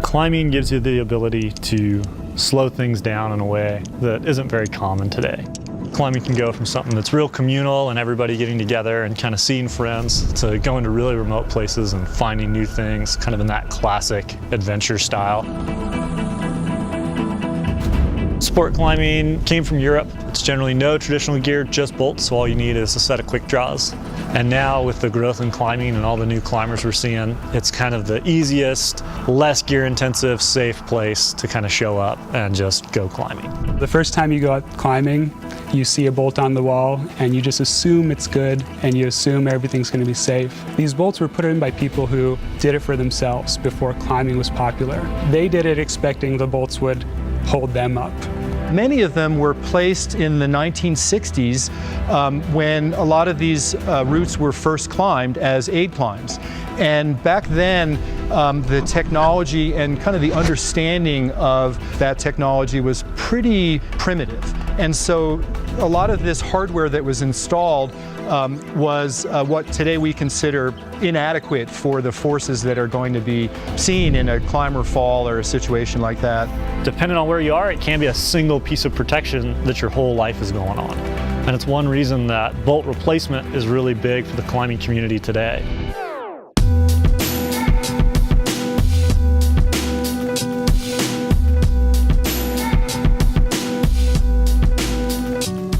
Climbing gives you the ability to slow things down in a way that isn't very common today. Climbing can go from something that's real communal and everybody getting together and kind of seeing friends to going to really remote places and finding new things, kind of in that classic adventure style. Sport climbing came from Europe. It's generally no traditional gear, just bolts, so all you need is a set of quick draws. And now with the growth in climbing and all the new climbers we're seeing, it's kind of the easiest, less gear intensive, safe place to kind of show up and just go climbing. The first time you go out climbing, you see a bolt on the wall and you just assume it's good and you assume everything's going to be safe. These bolts were put in by people who did it for themselves before climbing was popular. They did it expecting the bolts would hold them up. Many of them were placed in the 1960s when a lot of these routes were first climbed as aid climbs. And back then, the technology and kind of the understanding of that technology was pretty primitive. And so a lot of this hardware that was installed was what today we consider inadequate for the forces that are going to be seen in a climb or fall or a situation like that. Depending on where you are, it can be a single piece of protection that your whole life is going on. And it's one reason that bolt replacement is really big for the climbing community today.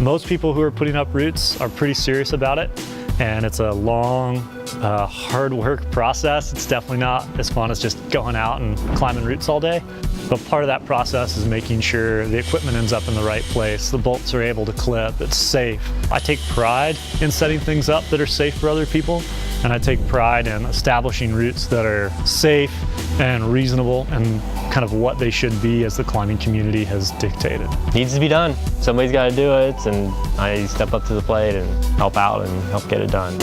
Most people who are putting up routes are pretty serious about it, and it's a long, hard work process. It's definitely not as fun as just going out and climbing routes all day. But part of that process is making sure the equipment ends up in the right place, the bolts are able to clip, it's safe. I take pride in setting things up that are safe for other people, and I take pride in establishing routes that are safe and reasonable and kind of what they should be as the climbing community has dictated. Needs to be done. Somebody's got to do it, and I step up to the plate and help out and help get it done.